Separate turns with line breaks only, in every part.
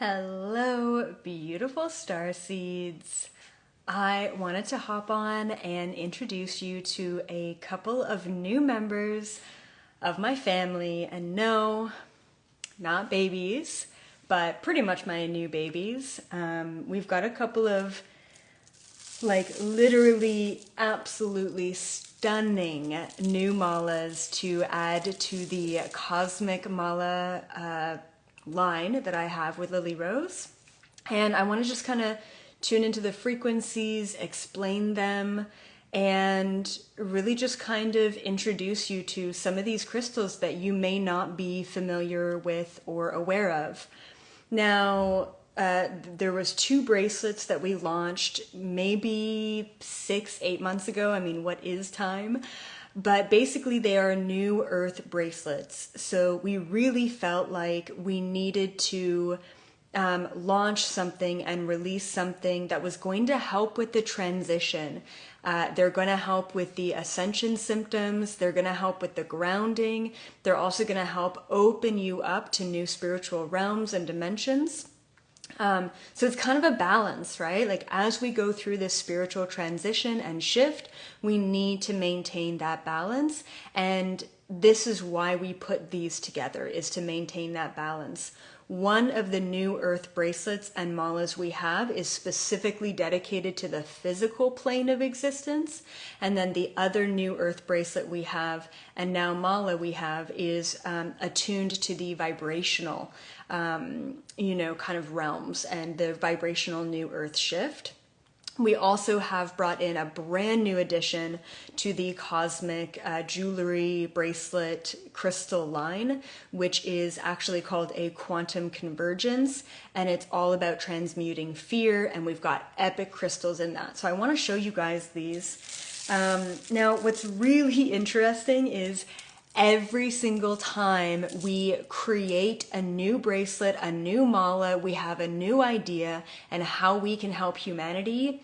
Hello, beautiful star seeds. I wanted to hop on and introduce you to a couple of new members of my family. And no, not babies, but pretty much my new babies. We've got a couple of literally absolutely stunning new malas to add to the Cosmic Mala line that I have with Lily Rose. And I want to just kind of tune into the frequencies, explain them, and really just kind of introduce you to some of these crystals that you may not be familiar with or aware of. Now, there was 2 bracelets that we launched maybe 6-8 months ago. I mean, what is time? But basically they are new Earth bracelets. So we really felt like we needed to launch something and release something that was going to help with the transition. They're going to help with the ascension symptoms. They're going to help with the grounding. They're also going to help open you up to new spiritual realms and dimensions. So it's kind of a balance, right? Like as we go through this spiritual transition and shift, we need to maintain that balance. And this is why we put these together, is to maintain that balance. One of the new Earth bracelets and malas we have is specifically dedicated to the physical plane of existence. And then the other new Earth bracelet we have, and now mala we have, is attuned to the vibrational, kind of realms and the vibrational new Earth shift. We also have brought in a brand new addition to the Cosmic Jewelry Bracelet Crystal line, which is actually called a Quantum Convergence, and it's all about transmuting fear, and we've got epic crystals in that. So I want to show you guys these. Now, what's really interesting is every single time we create a new bracelet, a new mala, we have a new idea and how we can help humanity.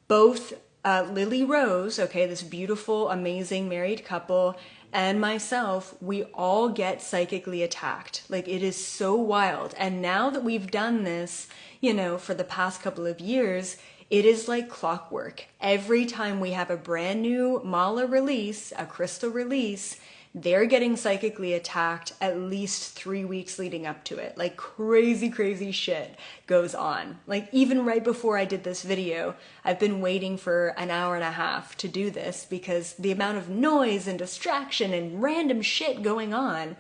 Both Lily Rose, okay, this beautiful, amazing married couple, and myself, we all get psychically attacked. Like, it is so wild. And now that we've done this, for the past couple of years, it is like clockwork. Every time we have a brand new mala release, a crystal release, they're getting psychically attacked at least 3 weeks leading up to it. Like crazy, crazy shit goes on. Like even right before I did this video, I've been waiting for an hour and a half to do this because the amount of noise and distraction and random shit going on,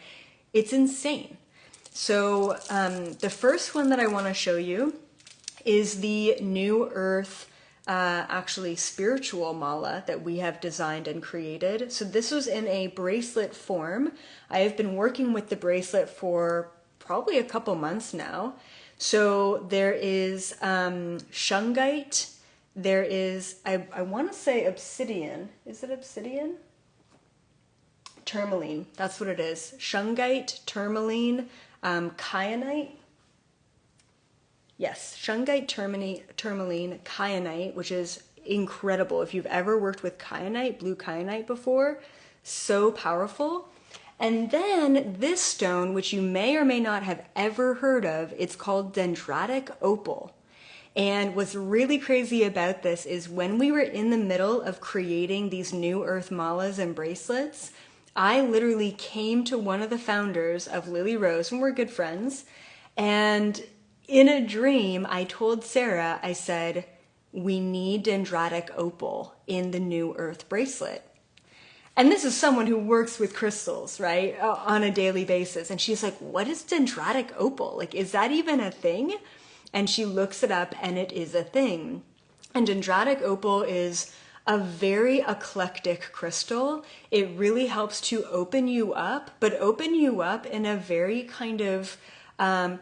it's insane. So the first one that I want to show you is the New Earth actually spiritual mala that we have designed and created. So this was in a bracelet form. I have been working with the bracelet for probably a couple months now. So there is shungite, there is, I want to say obsidian. Is it obsidian? Tourmaline, that's what it is. Shungite, tourmaline, kyanite. Yes, shungite, tourmaline, kyanite, which is incredible. If you've ever worked with kyanite, blue kyanite before, so powerful. And then this stone, which you may or may not have ever heard of, it's called Dendratic Opal. And what's really crazy about this is when we were in the middle of creating these new Earth malas and bracelets, I literally came to one of the founders of Lily Rose, and we're good friends, and in a dream, I told Sarah, I said, we need Dendratic Opal in the new Earth bracelet. And this is someone who works with crystals, right, on a daily basis. And she's like, what is Dendratic Opal? Like, is that even a thing? And she looks it up and it is a thing. And Dendratic Opal is a very eclectic crystal. It really helps to open you up, but open you up in a very kind of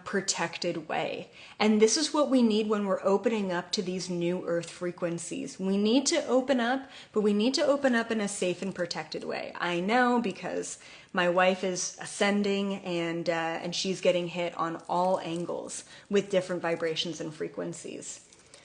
protected way. And this is what we need when we're opening up to these new Earth frequencies. We need to open up, but we need to open up in a safe and protected way. I know because my wife is ascending and she's getting hit on all angles with different vibrations and frequencies.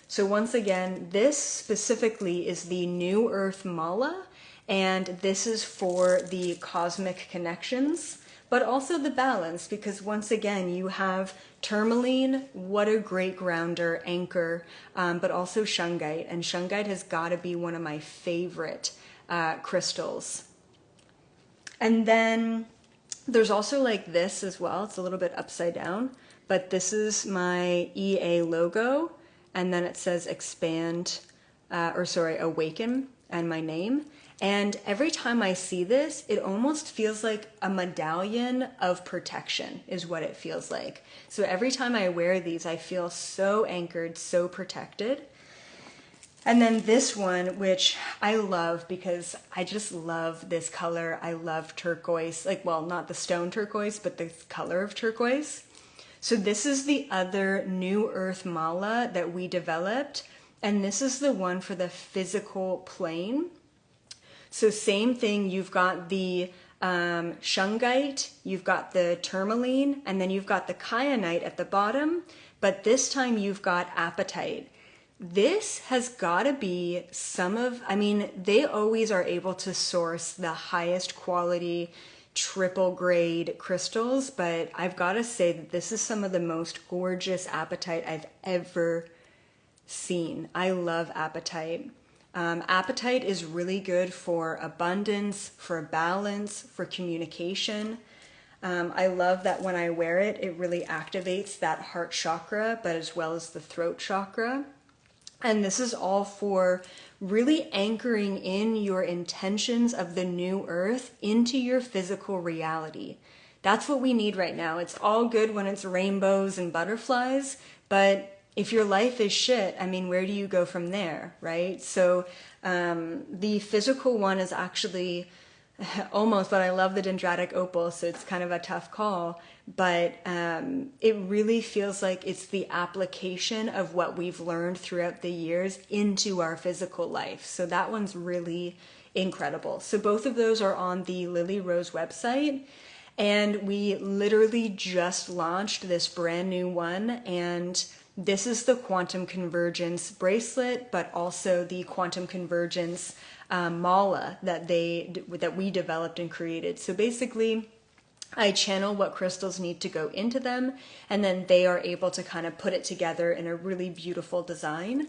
So once again, this specifically is the New Earth Mala, and this is for the cosmic connections. but also the balance, because once again, you have tourmaline, what a great grounder, anchor, but also shungite. And shungite has got to be one of my favorite crystals. And then there's also like this as well. It's a little bit upside down, but this is my EA logo. And then it says expand, awaken, and my name. And every time I see this, it almost feels like a medallion of protection is what it feels like. So every time I wear these, I feel so anchored, so protected. And then this one, which I love because I just love this color. I love turquoise, like, well, not the stone turquoise, but the color of turquoise. So this is the other New Earth mala that we developed. And this is the one for the physical plane. So same thing, you've got the shungite, you've got the tourmaline, and then you've got the kyanite at the bottom, but this time you've got apatite. This has got to be they always are able to source the highest quality triple grade crystals, but I've got to say that this is some of the most gorgeous apatite I've ever seen. I love apatite. Apatite is really good for abundance, for balance, for communication. I love that when I wear it, it really activates that heart chakra, but as well as the throat chakra. And this is all for really anchoring in your intentions of the new earth into your physical reality. That's what we need right now. It's all good when it's rainbows and butterflies, but if your life is shit, where do you go from there, right? So the physical one is actually almost, but I love the Dendratic Opal, so it's kind of a tough call. But it really feels like it's the application of what we've learned throughout the years into our physical life. So that one's really incredible. So both of those are on the Lily Rose website. And we literally just launched this brand new one, and this is the Quantum Convergence bracelet, but also the Quantum Convergence mala that we developed and created. So basically, I channel what crystals need to go into them, and then they are able to kind of put it together in a really beautiful design.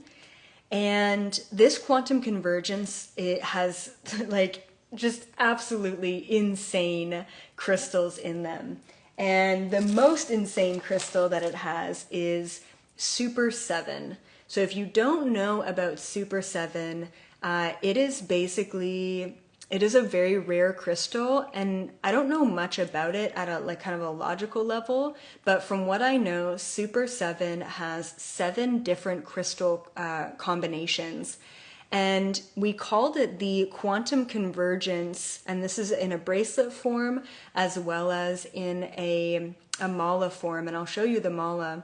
And this Quantum Convergence, it has like just absolutely insane crystals in them. And the most insane crystal that it has is Super 7. So if you don't know about Super 7, it is a very rare crystal, and I don't know much about it at a kind of a logical level, but from what I know, Super 7 has 7 different crystal combinations. And we called it the Quantum Convergence, and this is in a bracelet form as well as in a mala form, and I'll show you the mala.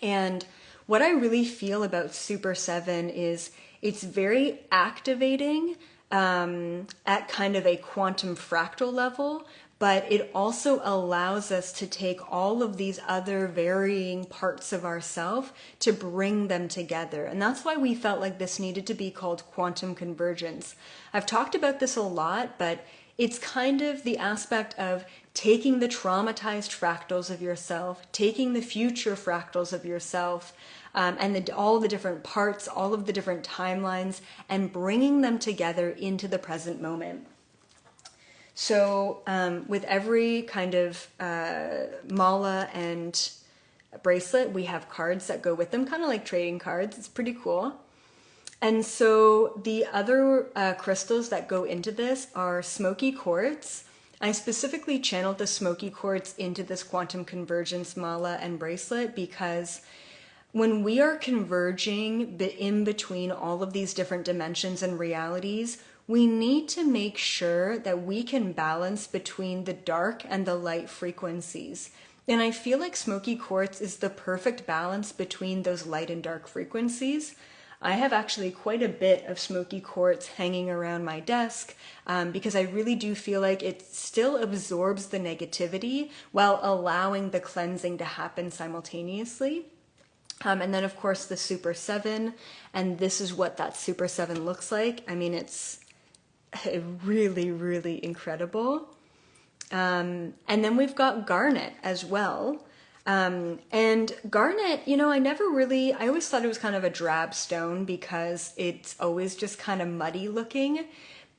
And what I really feel about Super 7 is it's very activating at kind of a quantum fractal level, but it also allows us to take all of these other varying parts of ourself to bring them together. And that's why we felt like this needed to be called Quantum Convergence. I've talked about this a lot, but it's kind of the aspect of taking the traumatized fractals of yourself, taking the future fractals of yourself, and all the different parts, all of the different timelines, and bringing them together into the present moment. So with every kind of mala and bracelet, we have cards that go with them, kind of like trading cards. It's pretty cool. And so the other crystals that go into this are Smoky Quartz. I specifically channeled the Smoky Quartz into this Quantum Convergence mala and bracelet because when we are converging in between all of these different dimensions and realities, we need to make sure that we can balance between the dark and the light frequencies. And I feel like Smoky Quartz is the perfect balance between those light and dark frequencies. I have actually quite a bit of Smoky Quartz hanging around my desk because I really do feel like it still absorbs the negativity while allowing the cleansing to happen simultaneously. And then, of course, the Super 7, and this is what that Super 7 looks like. I mean, it's really, really incredible. And then we've got Garnet as well. And Garnet, you know, I always thought it was kind of a drab stone because it's always just kind of muddy looking.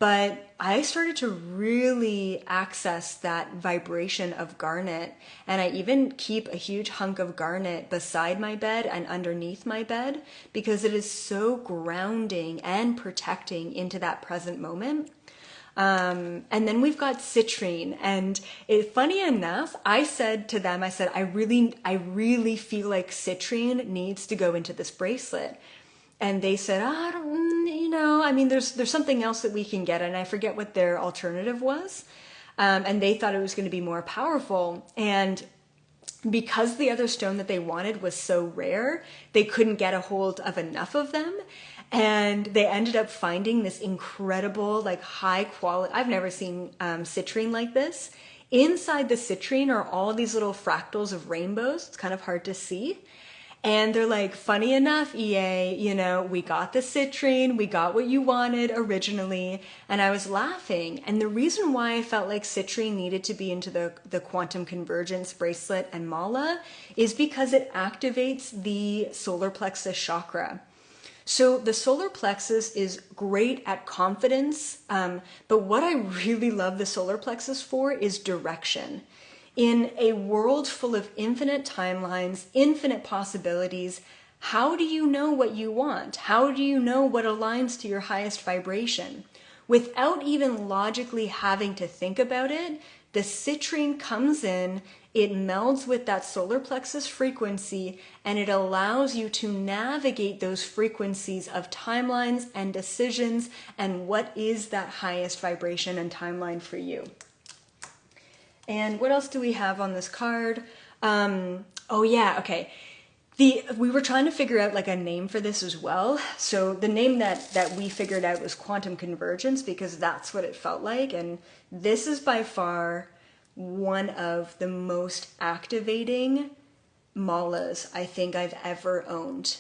But I started to really access that vibration of garnet, and I even keep a huge hunk of garnet beside my bed and underneath my bed because it is so grounding and protecting into that present moment. And then we've got citrine, and funny enough, I said to them, I really feel like citrine needs to go into this bracelet. And they said, I don't, you know, I mean, there's something else that we can get, and I forget what their alternative was. And they thought it was going to be more powerful. And because the other stone that they wanted was so rare, they couldn't get a hold of enough of them. And they ended up finding this incredible, like high quality, I've never seen citrine like this. Inside the citrine are all these little fractals of rainbows. It's kind of hard to see. And they're like, funny enough, EA, you know, we got the citrine, we got what you wanted originally. And I was laughing. And the reason why I felt like citrine needed to be into the quantum convergence bracelet and mala is because it activates the solar plexus chakra. So the solar plexus is great at confidence, but what I really love the solar plexus for is direction. In a world full of infinite timelines, infinite possibilities, how do you know what you want? How do you know what aligns to your highest vibration? Without even logically having to think about it, the citrine comes in, it melds with that solar plexus frequency, and it allows you to navigate those frequencies of timelines and decisions and what is that highest vibration and timeline for you. And what else do we have on this card? Oh yeah, okay. We were trying to figure out like a name for this as well. So the name that we figured out was Quantum Convergence because that's what it felt like. And this is by far one of the most activating malas I think I've ever owned.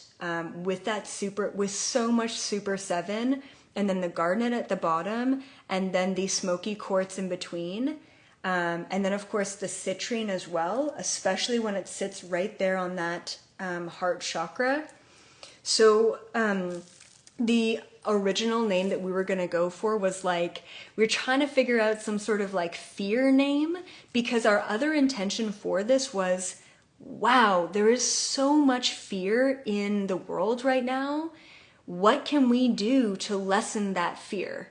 With so much Super 7, and then the Garnet at the bottom, and then the Smoky Quartz in between. And then of course the citrine as well, especially when it sits right there on that heart chakra. So the original name that we were going to go for was like, we were trying to figure out some sort of like fear name, because our other intention for this was, wow, there is so much fear in the world right now. What can we do to lessen that fear?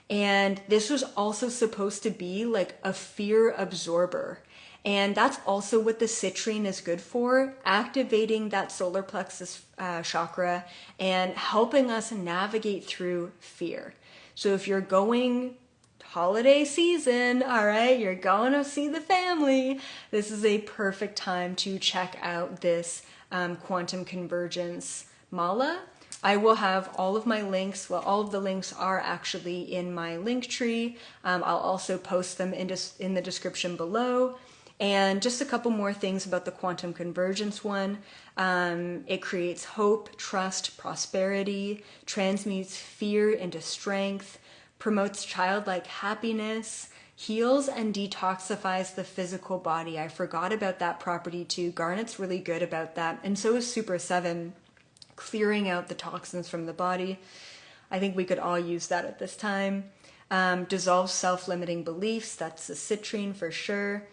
And this was also supposed to be like a fear absorber. And that's also what the citrine is good for, activating that solar plexus chakra and helping us navigate through fear. So if you're going holiday season, all right, you're going to see the family, this is a perfect time to check out this quantum convergence mala. I will have all of my links, well, all of the links are actually in my link tree. I'll also post them in the description below. And just a couple more things about the quantum convergence one. It creates hope, trust, prosperity, transmutes fear into strength, promotes childlike happiness, heals and detoxifies the physical body. I forgot about that property too. Garnet's really good about that. And so is Super 7. Clearing out the toxins from the body. I think we could all use that at this time. Dissolves self-limiting beliefs. That's the citrine for sure.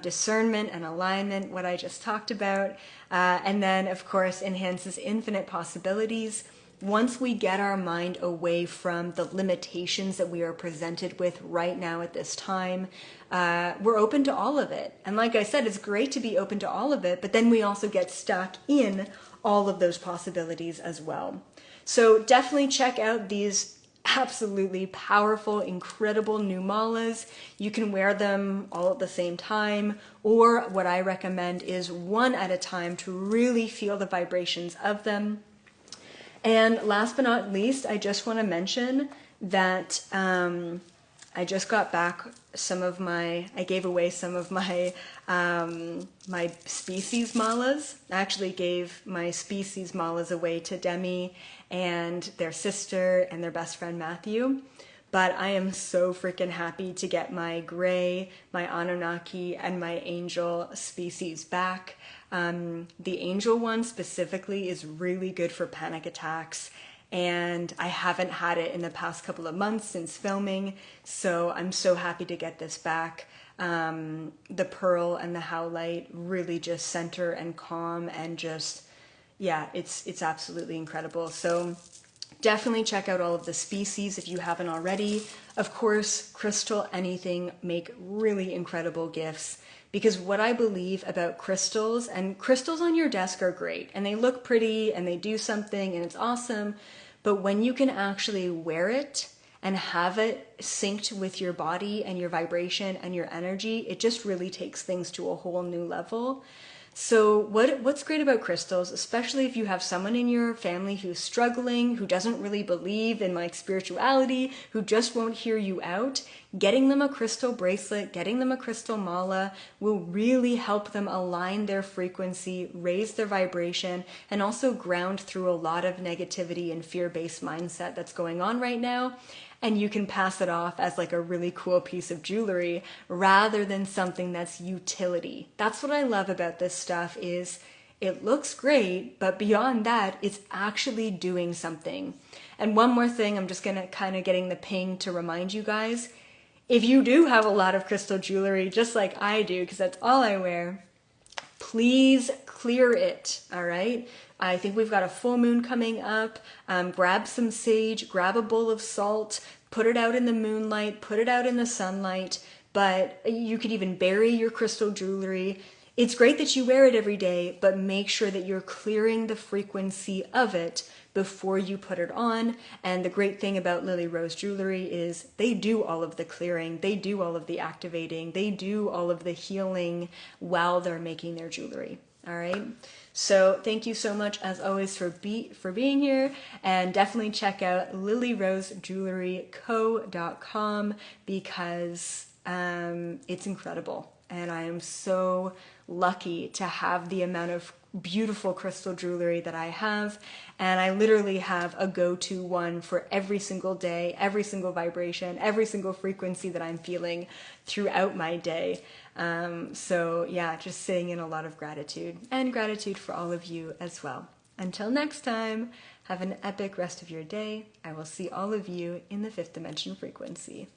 Discernment and alignment, what I just talked about. And then, of course, enhances infinite possibilities. Once we get our mind away from the limitations that we are presented with right now at this time, we're open to all of it. And like I said, it's great to be open to all of it, but then we also get stuck in all of those possibilities as well. So definitely check out these absolutely powerful, incredible new malas. You can wear them all at the same time, or what I recommend is one at a time to really feel the vibrations of them. And last but not least, I just want to mention that I just got back I gave away some of my my species malas. I actually gave my species malas away to Demi and their sister and their best friend Matthew. but I am so freaking happy to get my gray, my Anunnaki, and my angel species back. The angel one specifically is really good for panic attacks, and I haven't had it in the past couple of months since filming, so I'm so happy to get this back. The pearl and the howlite really just center and calm, and just, yeah, it's absolutely incredible. So definitely check out all of the species if you haven't already. Of course, crystal anything make really incredible gifts, because what I believe about crystals, and crystals on your desk are great and they look pretty and they do something and it's awesome, but when you can actually wear it and have it synced with your body and your vibration and your energy, it just really takes things to a whole new level. So what's great about crystals, especially if you have someone in your family who's struggling, who doesn't really believe in like spirituality, who just won't hear you out, getting them a crystal bracelet, getting them a crystal mala will really help them align their frequency, raise their vibration, and also ground through a lot of negativity and fear-based mindset that's going on right now. And you can pass it off as like a really cool piece of jewelry rather than something that's utility. That's what I love about this stuff, is it looks great, but beyond that, it's actually doing something. And one more thing, I'm just gonna kind of getting the ping to remind you guys, if you do have a lot of crystal jewelry, just like I do, because that's all I wear, please clear it, all right? I think we've got a full moon coming up. Grab some sage, grab a bowl of salt, put it out in the moonlight, put it out in the sunlight, but you could even bury your crystal jewelry. It's great that you wear it every day, but make sure that you're clearing the frequency of it before you put it on. And the great thing about Lily Rose jewelry is they do all of the clearing, they do all of the activating, they do all of the healing while they're making their jewelry. All right. So thank you so much, as always, for being here, and definitely check out lilyrosejewelryco.com because it's incredible, and I am so lucky to have the amount of beautiful crystal jewelry that I have, and I literally have a go-to one for every single day, every single vibration, every single frequency that I'm feeling throughout my day. So yeah, just saying in a lot of gratitude, and gratitude for all of you as well. Until next time, have an epic rest of your day. I will see all of you in the 5th dimension frequency.